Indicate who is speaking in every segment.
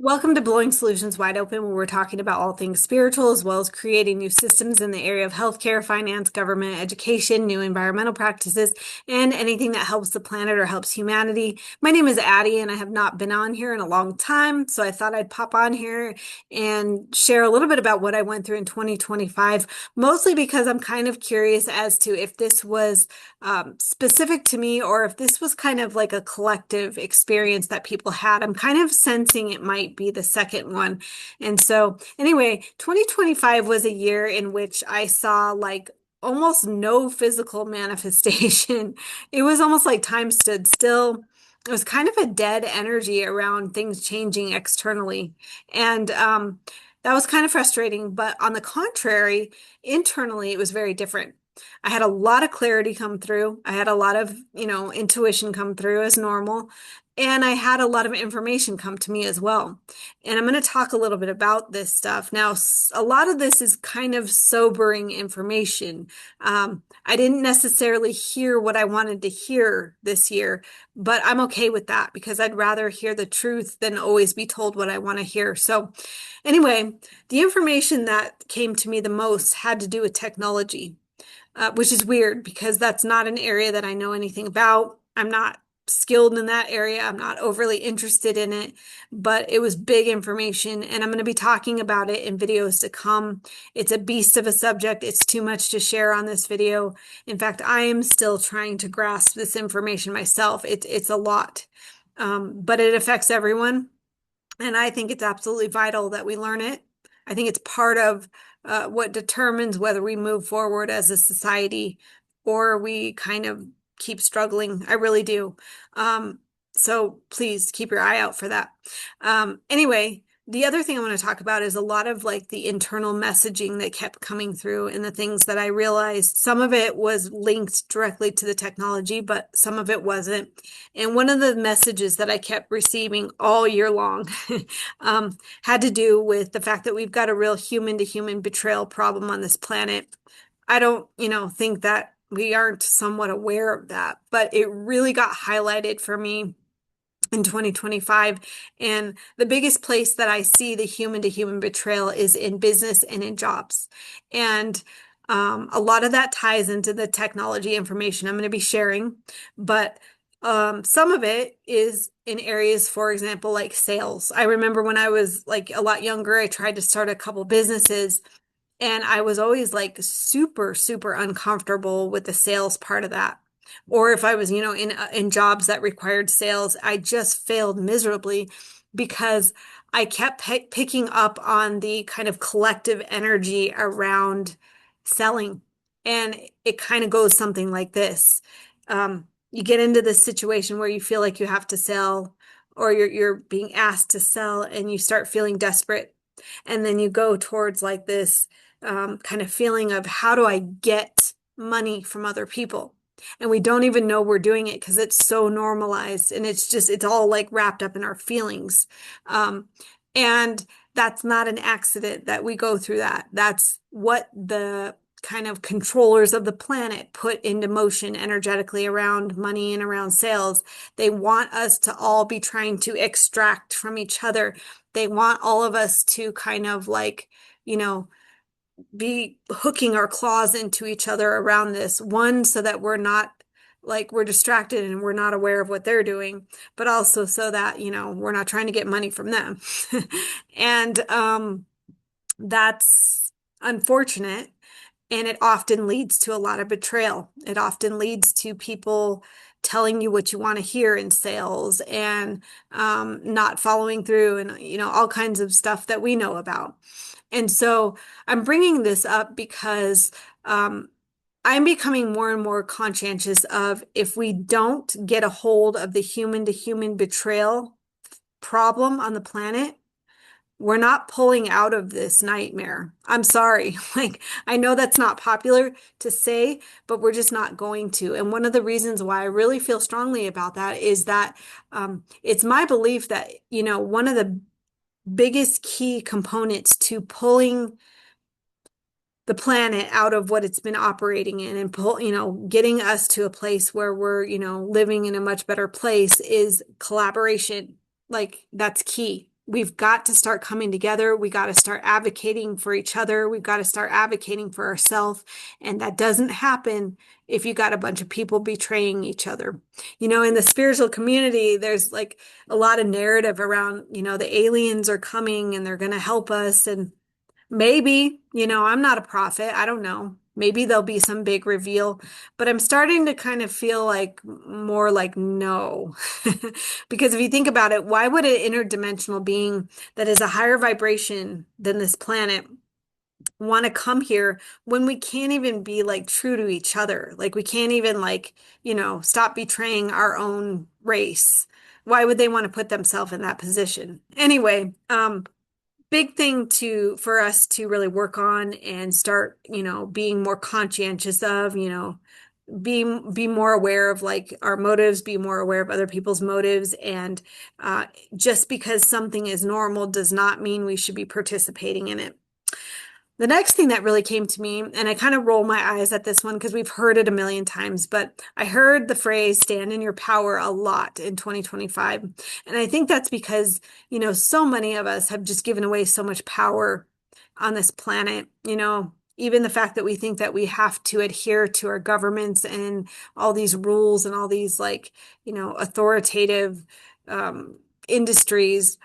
Speaker 1: Welcome to Blowing Solutions Wide Open, where we're talking about all things spiritual, as well as creating new systems in the area of healthcare, finance, government, education, new environmental practices, and anything that helps the planet or helps humanity. My name is Addie, and I have not been on here in a long time, so I thought I'd pop on here and share a little bit about what I went through in 2025, mostly because I'm kind of curious as to if this was specific to me or if this was kind of like a collective experience that people had. I'm kind of sensing it might be the second one. And so, anyway, 2025 was a year in which I saw like almost no physical manifestation. It was almost like time stood still. It was kind of a dead energy around things changing externally. And that was kind of frustrating. But on the contrary, internally, it was very different. I had a lot of clarity come through. I had a lot of, intuition come through as normal. And I had a lot of information come to me as well. And I'm going to talk a little bit about this stuff. Now, a lot of this is kind of sobering information. I didn't necessarily hear what I wanted to hear this year, but I'm okay with that because I'd rather hear the truth than always be told what I want to hear. So, anyway, the information that came to me the most had to do with technology, which is weird because that's not an area that I know anything about. I'm not skilled in that area. I'm not overly interested in it, but it was big information, and I'm going to be talking about it in videos to come. It's a beast of a subject. It's too much to share on this video. In fact, I am still trying to grasp this information myself. It's a lot, but it affects everyone, and I think it's absolutely vital that we learn it. I think it's part of what determines whether we move forward as a society or we kind of keep struggling. I really do. So please keep your eye out for that. Anyway, the other thing I want to talk about is a lot of like the internal messaging that kept coming through and the things that I realized. Some of it was linked directly to the technology, but some of it wasn't. And one of the messages that I kept receiving all year long had to do with the fact that we've got a real human to human betrayal problem on this planet. I don't, think that we aren't somewhat aware of that, but it really got highlighted for me in 2025. And the biggest place that I see the human to human betrayal is in business and in jobs. And a lot of that ties into the technology information I'm going to be sharing, but some of it is in areas, for example, like sales. I remember when I was like a lot younger, I tried to start a couple businesses, and I was always like super, super uncomfortable with the sales part of that. Or if I was, in jobs that required sales, I just failed miserably because I kept picking up on the kind of collective energy around selling. And it kind of goes something like this. You get into this situation where you feel like you have to sell, or you're being asked to sell, and you start feeling desperate. And then you go towards like this kind of feeling of how do I get money from other people? And we don't even know we're doing it because it's so normalized, and it's all like wrapped up in our feelings. And that's not an accident that we go through that. That's what the kind of controllers of the planet put into motion energetically around money and around sales. They want us to all be trying to extract from each other. They want all of us to kind of like, be hooking our claws into each other around this. One, so that we're not like we're distracted and we're not aware of what they're doing, but also so that, we're not trying to get money from them. And that's unfortunate. And it often leads to a lot of betrayal. It often leads to people telling you what you want to hear in sales and not following through and, all kinds of stuff that we know about. And so I'm bringing this up because I'm becoming more and more conscientious of if we don't get a hold of the human to human betrayal problem on the planet, we're not pulling out of this nightmare. I'm sorry. Like, I know that's not popular to say, but we're just not going to. And one of the reasons why I really feel strongly about that is that it's my belief that, one of the biggest key components to pulling the planet out of what it's been operating in and getting us to a place where we're, living in a much better place is collaboration. Like, that's key. we've got to start coming together. We got to start advocating for each other. We've got to start advocating for ourselves. And that doesn't happen if you got a bunch of people betraying each other. In the spiritual community, there's like a lot of narrative around, the aliens are coming and they're going to help us. And maybe, I'm not a prophet. I don't know. Maybe there'll be some big reveal, but I'm starting to kind of feel like more like no. Because if you think about it, why would an interdimensional being that is a higher vibration than this planet want to come here when we can't even be like true to each other? Like we can't even like, stop betraying our own race. Why would they want to put themselves in that position? Anyway, big thing for us to really work on and start, being more conscientious of, be more aware of like our motives, be more aware of other people's motives. And just because something is normal does not mean we should be participating in it. The next thing that really came to me, and I kind of roll my eyes at this one because we've heard it a million times, but I heard the phrase stand in your power a lot in 2025. And I think that's because, so many of us have just given away so much power on this planet, even the fact that we think that we have to adhere to our governments and all these rules and all these like, authoritative industries.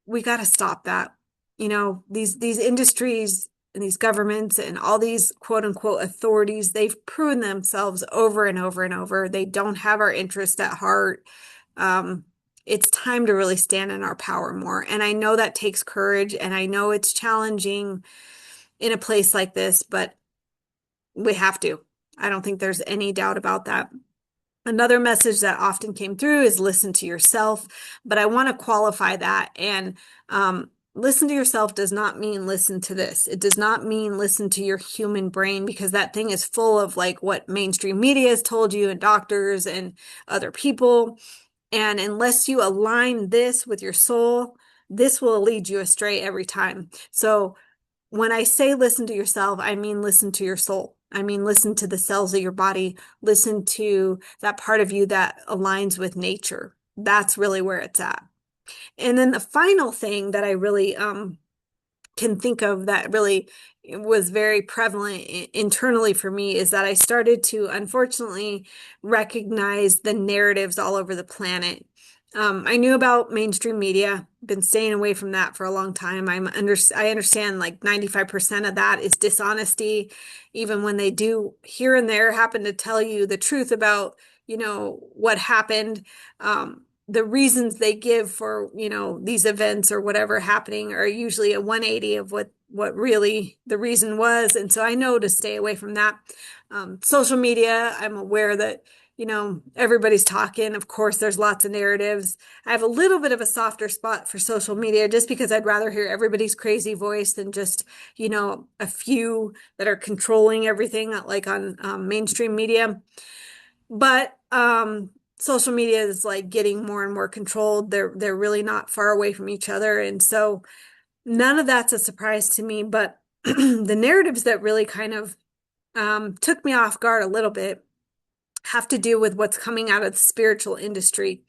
Speaker 1: We got to stop that. These industries and these governments and all these quote unquote authorities, they've proven themselves over and over and over. They don't have our interest at heart. It's time to really stand in our power more. And I know that takes courage, and I know it's challenging in a place like this, but we have to. I don't think there's any doubt about that. Another message that often came through is listen to yourself, but I want to qualify that. And listen to yourself does not mean listen to this. It does not mean listen to your human brain, because that thing is full of like what mainstream media has told you and doctors and other people. And unless you align this with your soul, this will lead you astray every time. So when I say listen to yourself, I mean listen to your soul. I mean listen to the cells of your body, listen to that part of you that aligns with nature. That's really where it's at. And then the final thing that I really can think of that really was very prevalent internally for me is that I started to unfortunately recognize the narratives all over the planet. I knew about mainstream media, been staying away from that for a long time. I understand like 95% of that is dishonesty, even when they do here and there happen to tell you the truth about, what happened. The reasons they give for, these events or whatever happening are usually a 180 of what really the reason was. And so I know to stay away from that. Social media, I'm aware that, everybody's talking. Of course, there's lots of narratives. I have a little bit of a softer spot for social media just because I'd rather hear everybody's crazy voice than just, a few that are controlling everything like on mainstream media. But social media is like getting more and more controlled. They're really not far away from each other. And so none of that's a surprise to me, but the narratives that really kind of took me off guard a little bit have to do with what's coming out of the spiritual industry.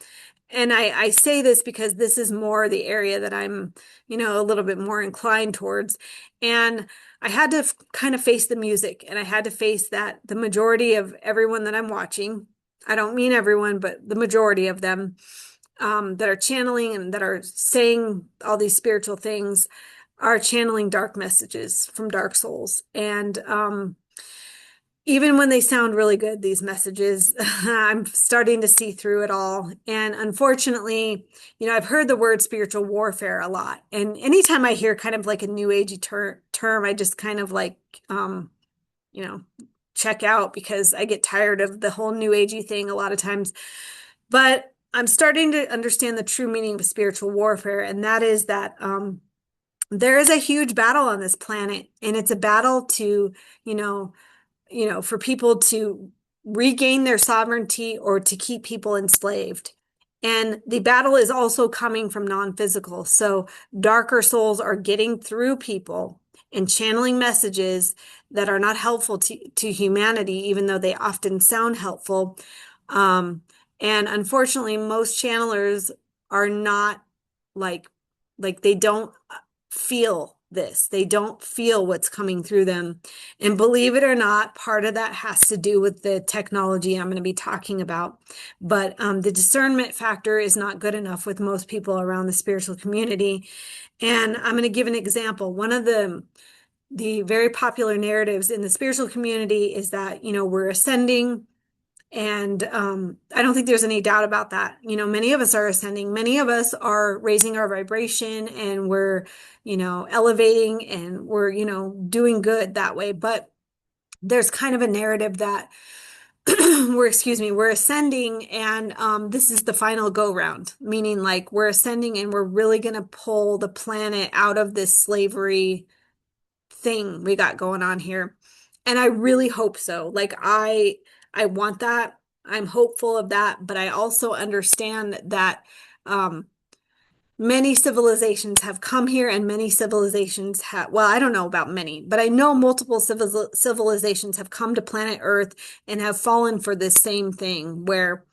Speaker 1: And I say this because this is more the area that I'm, a little bit more inclined towards. And I had to kind of face the music, and I had to face that the majority of everyone that I'm watching, I don't mean everyone, but the majority of them that are channeling and that are saying all these spiritual things are channeling dark messages from dark souls. And even when they sound really good, these messages, I'm starting to see through it all. And unfortunately, I've heard the word spiritual warfare a lot. And anytime I hear kind of like a new agey term, I just kind of like, you know, check out because I get tired of the whole new agey thing a lot of times. But I'm starting to understand the true meaning of spiritual warfare. And that is that, there is a huge battle on this planet, and it's a battle to, for people to regain their sovereignty or to keep people enslaved. And the battle is also coming from non-physical. So darker souls are getting through people and channeling messages that are not helpful to humanity, even though they often sound helpful. And unfortunately, most channelers are not like Like they don't feel this. They don't feel what's coming through them. And believe it or not, part of that has to do with the technology I'm going to be talking about. But the discernment factor is not good enough with most people around the spiritual community. And I'm going to give an example. One of the very popular narratives in the spiritual community is that, we're ascending. And I don't think there's any doubt about that. Many of us are ascending, many of us are raising our vibration and we're, elevating and we're, doing good that way. But there's kind of a narrative that we're ascending and this is the final go round, meaning like we're ascending and we're really going to pull the planet out of this slavery thing we got going on here. And I really hope so. Like I want that. I'm hopeful of that, but I also understand that um many civilizations have come here and many civilizations have, well, I don't know about many, but I know multiple civilizations have come to planet Earth and have fallen for this same thing where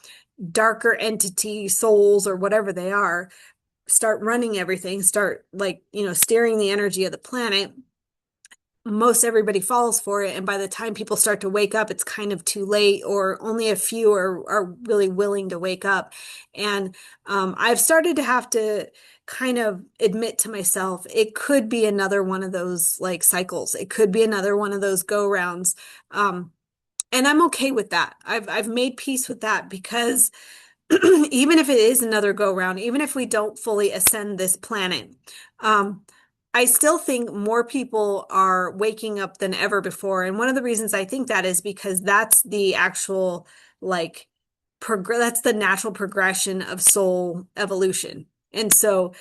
Speaker 1: darker entity souls or whatever they are start running everything, start like, steering the energy of the planet. Most everybody falls for it, and by the time people start to wake up, it's kind of too late, or only a few are really willing to wake up. And I've started to have to kind of admit to myself it could be another one of those like cycles. It could be another one of those go rounds. And I'm okay with that. I've made peace with that because even if it is another go round, even if we don't fully ascend this planet, um, I still think more people are waking up than ever before. And one of the reasons I think that is because that's the actual, like, that's the natural progression of soul evolution. And so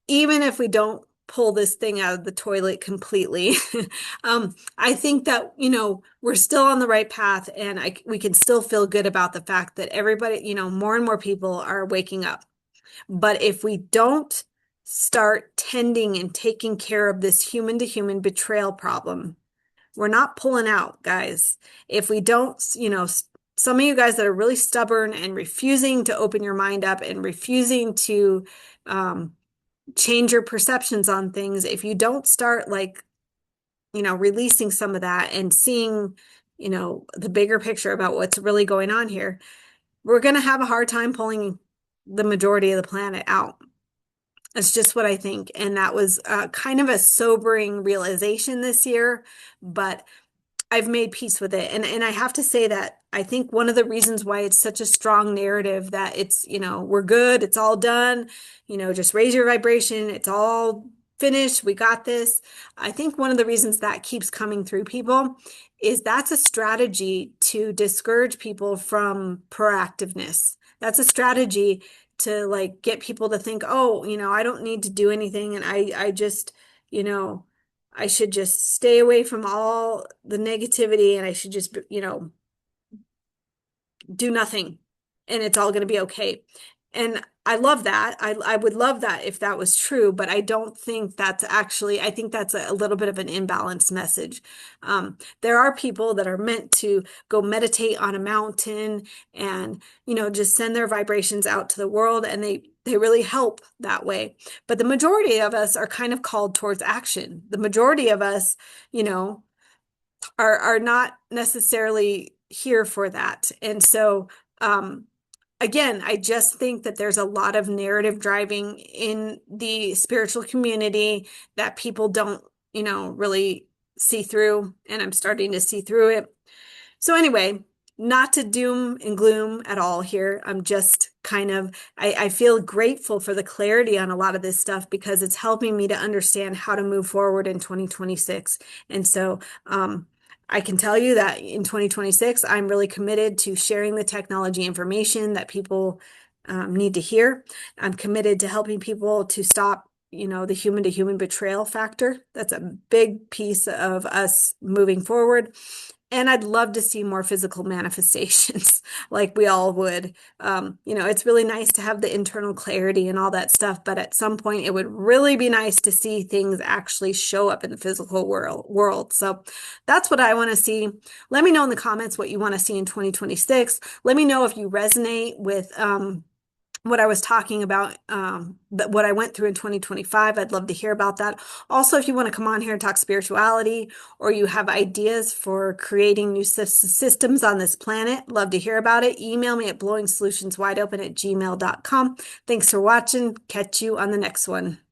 Speaker 1: even if we don't pull this thing out of the toilet completely, I think that, we're still on the right path and we can still feel good about the fact that everybody, more and more people are waking up. But if we don't start tending and taking care of this human to human betrayal problem, we're not pulling out, guys. If we don't, some of you guys that are really stubborn and refusing to open your mind up and refusing to change your perceptions on things, if you don't start like, releasing some of that and seeing, the bigger picture about what's really going on here, we're going to have a hard time pulling the majority of the planet out. That's just what I think. And that was kind of a sobering realization this year, but I've made peace with it. And I have to say that I think one of the reasons why it's such a strong narrative that it's, we're good, it's all done, just raise your vibration, it's all finished, we got this. I think one of the reasons that keeps coming through people is that's a strategy to discourage people from proactiveness. That's a strategy to like get people to think, oh, I don't need to do anything and I just, you know, I should just stay away from all the negativity and I should just, do nothing and it's all going to be okay. And I love that. I would love that if that was true, but I don't think that's actually, I think that's a little bit of an imbalanced message. There are people that are meant to go meditate on a mountain and, just send their vibrations out to the world and they really help that way. But the majority of us are kind of called towards action. The majority of us, are not necessarily here for that. And so, again, I just think that there's a lot of narrative driving in the spiritual community that people don't, really see through, and I'm starting to see through it. So anyway, not to doom and gloom at all here. I'm just kind of, I feel grateful for the clarity on a lot of this stuff because it's helping me to understand how to move forward in 2026. And so, I can tell you that in 2026, I'm really committed to sharing the technology information that people need to hear. I'm committed to helping people to stop, the human to human betrayal factor. That's a big piece of us moving forward. And I'd love to see more physical manifestations like we all would. It's really nice to have the internal clarity and all that stuff, but at some point it would really be nice to see things actually show up in the physical world. So that's what I want to see. Let me know in the comments what you want to see in 2026. Let me know if you resonate with what I was talking about, what I went through in 2025. I'd love to hear about that. Also, if you want to come on here and talk spirituality, or you have ideas for creating new systems on this planet, love to hear about it. Email me at blowingsolutionswideopen@gmail.com. Thanks for watching. Catch you on the next one.